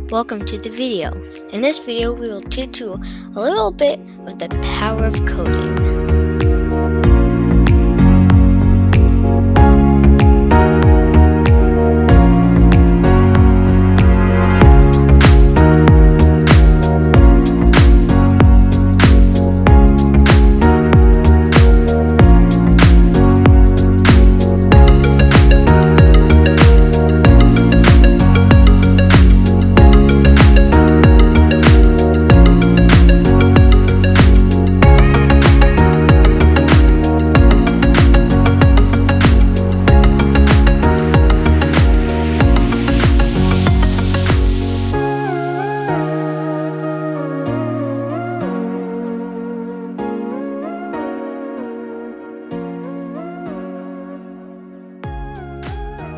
welcome to the video. In this video, we will teach you a little bit of the power of coding.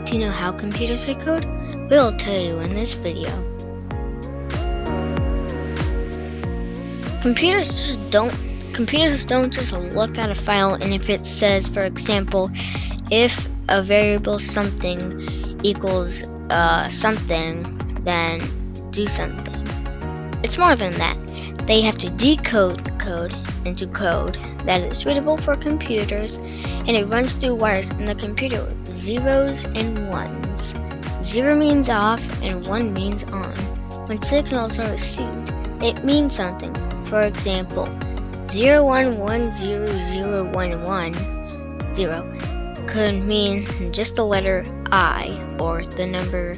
Do you know how computers write code? We will tell you in this video. Computers don't just look at a file, and if it says, for example, if a variable something equals something, then do something. It's more than that. They have to decode the code into code that is readable for computers, and it runs through wires in the computer with zeros and ones. 0 means off and 1 means on. When signals are received, it means something. For example, 01100110 could mean just the letter I or the number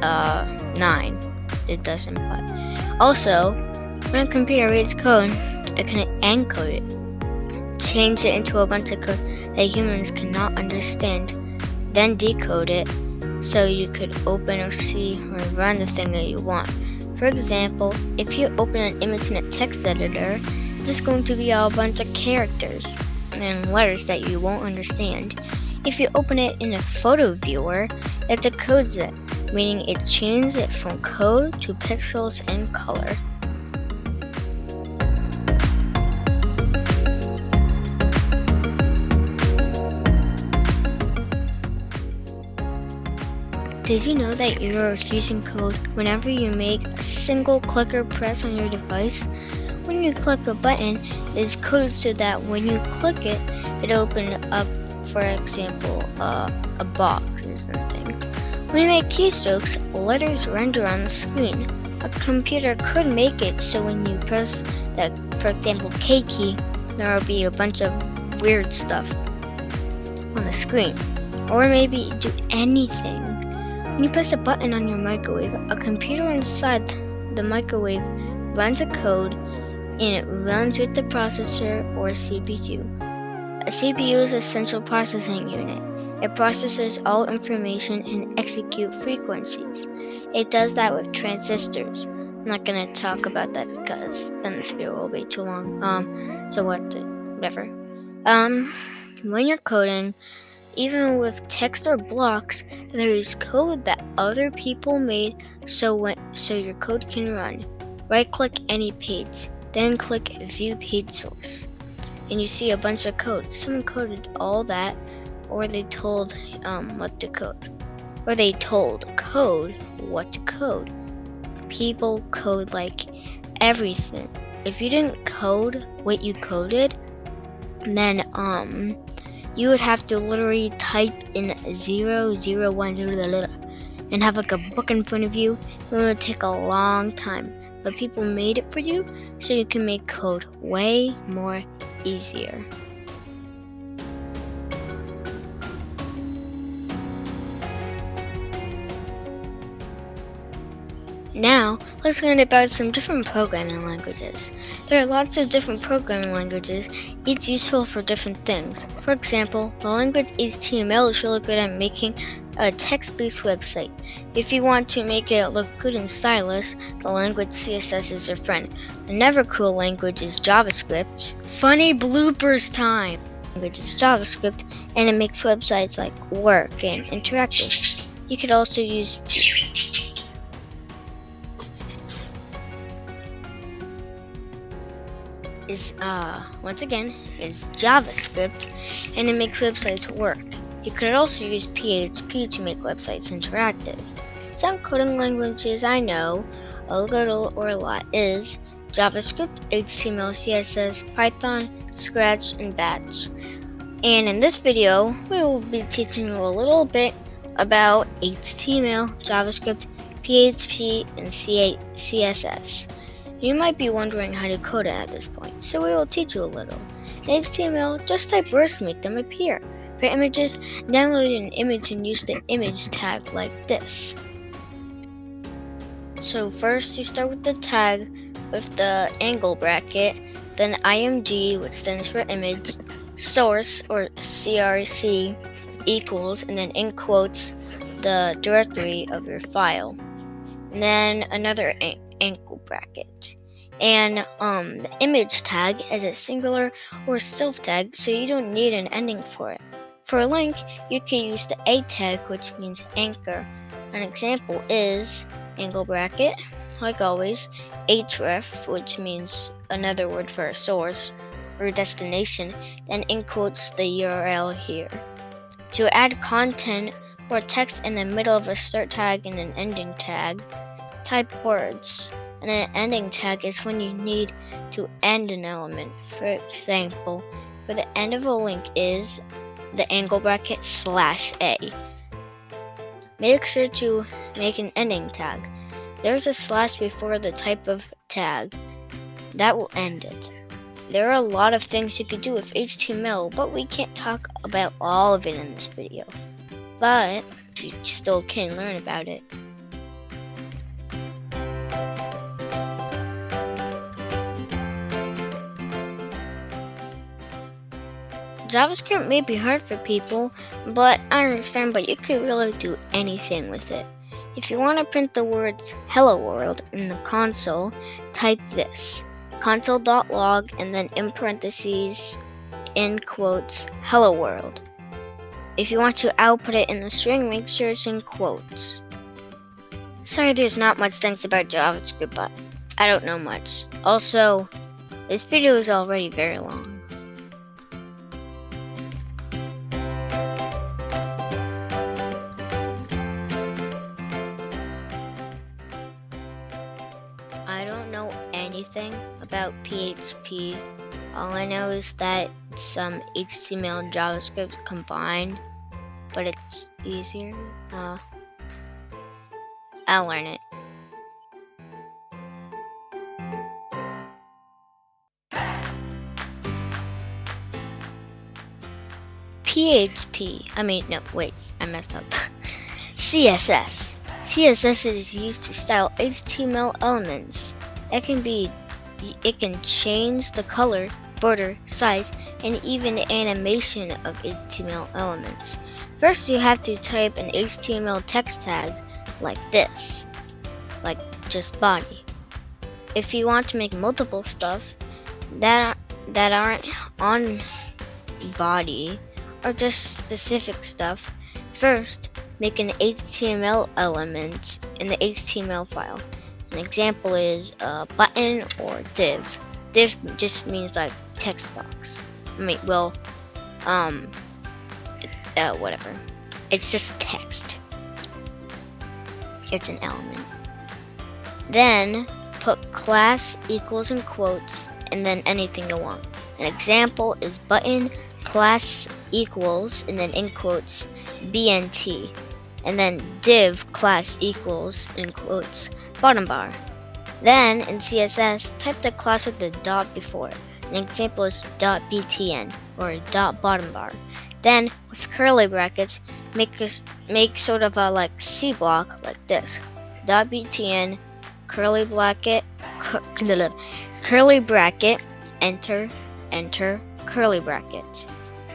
9. It doesn't, but also when a computer reads code, it can encode it, change it into a bunch of code that humans cannot understand, then decode it so you could open or see or run the thing that you want. For example, if you open an image in a text editor, it's just going to be a bunch of characters and letters that you won't understand. If you open it in a photo viewer, it decodes it, meaning it changes it from code to pixels and color. Did you know that you're using code whenever you make a single click or press on your device? When you click a button, it is coded so that when you click it, it opens up, for example, a box or something. When you make keystrokes, letters render on the screen. A computer could make it so when you press the, for example, K key, there will be a bunch of weird stuff on the screen. Or maybe do anything. When you press a button on your microwave, a computer inside the microwave runs a code, and it runs with the processor or CPU. A CPU is a central processing unit. It processes all information and executes frequencies. It does that with transistors. I'm not going to talk about that because then this video will be too long. Whatever. When you're coding, even with text or blocks, there is code that other people made so your code can run. Right-click any page, then click View Page Source, and you see a bunch of code. Someone coded all that, or they told what to code, or they told code what to code. People code like everything. If you didn't code what you coded, then you would have to literally type in 0010 and have like a book in front of you. It would take a long time, but people made it for you so you can make code way more easier. Now, let's learn about some different programming languages. There are lots of different programming languages, each useful for different things. For example, the language HTML is really good at making a text-based website. If you want to make it look good and stylish, the language CSS is your friend. Another cool language is JavaScript. Funny bloopers time! Language is JavaScript, and it makes websites like work and interactive. You could also use is JavaScript, and it makes websites work. You could also use PHP to make websites interactive. Some coding languages I know a little or a lot is JavaScript, HTML, CSS, Python, Scratch, and Batch. And in this video, we will be teaching you a little bit about HTML, JavaScript, PHP, and CSS. You might be wondering how to code it at this point, so we will teach you a little. In HTML, just type words to make them appear. For images, download an image and use the image tag like this. So first you start with the tag with the angle bracket, then img, which stands for image, source or CRC equals, and then in quotes the directory of your file, and then another angle bracket. And the image tag is a singular or self tag, so you don't need an ending for it. For a link, you can use the A tag, which means anchor. An example is angle bracket, like always, href, which means another word for a source or destination, then in quotes the URL here. To add content or text in the middle of a start tag and an ending tag, type words. And an ending tag is when you need to end an element. For example, for the end of a link is the angle bracket /A. Make sure to make an ending tag. There's a slash before the type of tag. That will end it. There are a lot of things you could do with HTML, but we can't talk about all of it in this video. But you still can learn about it. JavaScript may be hard for people, but I understand, but you could really do anything with it. If you want to print the words hello world in the console, type this, console.log, and then in parentheses, in quotes, hello world. If you want to output it in the string, make sure it's in quotes. Sorry there's not much things about JavaScript, but I don't know much. Also, this video is already very long. I don't know anything about PHP. All I know is that some HTML and JavaScript combined, but it's easier. I'll learn it. I messed up. CSS. CSS is used to style HTML elements. It can change the color, border, size, and even the animation of HTML elements. First, you have to type an HTML text tag like this, like just body. If you want to make multiple stuff that aren't on body or just specific stuff, first make an HTML element in the HTML file. An example is a button or div. Div just means like text box. Whatever. It's just text. It's an element. Then put class equals in quotes and then anything you want. An example is button class equals and then in quotes BNT. And then div class equals in quotes bottom bar. Then in CSS, type the class with the dot before it. An example is .btn or .bottom bar. Then with curly brackets, make sort of a like C block like this. .btn curly bracket enter curly bracket.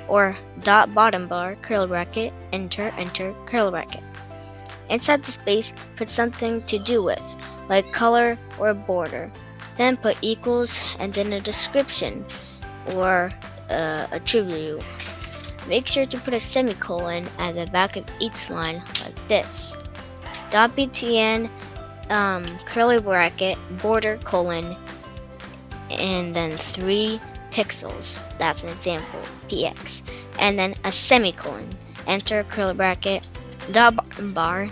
Or .bottom bar curly bracket enter curly bracket. Inside the space, put something to do with, like color or border. Then put equals and then a description or attribute. Make sure to put a semicolon at the back of each line like this. .btn curly bracket border colon and then 3 pixels. That's an example, px. And then a semicolon. Enter curly bracket bottom bar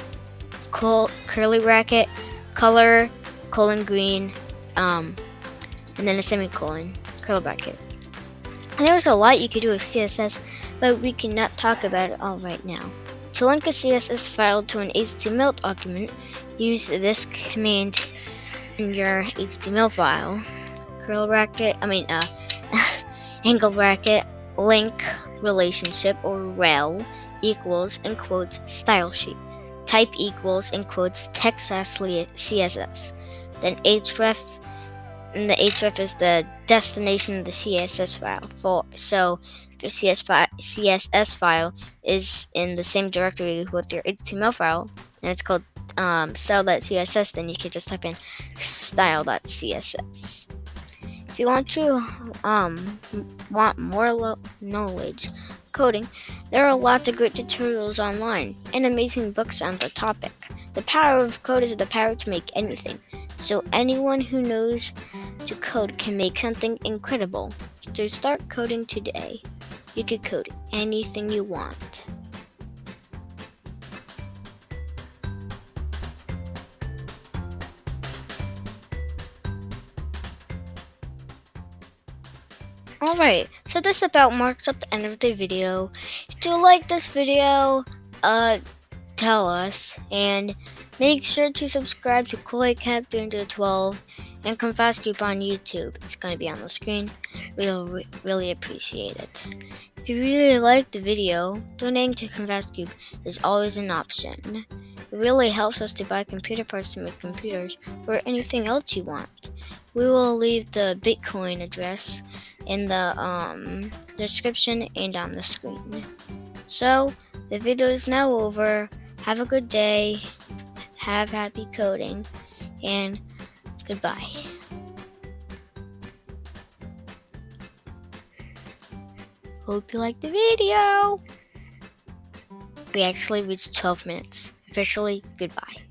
curly bracket, color, colon green, and then a semicolon, curly bracket. And there's a lot you could do with CSS, but we cannot talk about it all right now. To link a CSS file to an HTML document, use this command in your HTML file. Angle bracket, link relationship or rel equals in quotes style sheet. Type equals in quotes text CSS. Then href, and the href is the destination of the CSS file. So if your CSS file is in the same directory with your HTML file, and it's called style.css, then you can just type in style.css. If you want to want more knowledge coding, there are lots of great tutorials online and amazing books on the topic. The power of code is the power to make anything. So anyone who knows to code can make something incredible. So start coding today. You can code anything you want. Alright, so this about marks up the end of the video. If you like this video, tell us, and make sure to subscribe to KoolAidCat312 and ConfessCube on YouTube. It's going to be on the screen. We'll really appreciate it. If you really like the video, donating to ConfessCube is always an option. It really helps us to buy computer parts to make computers or anything else you want. We will leave the Bitcoin address in the description and on the screen. So the video is now over. Have a good day. Have happy coding, and goodbye. Hope you liked the video. We actually reached 12 minutes. Officially, goodbye.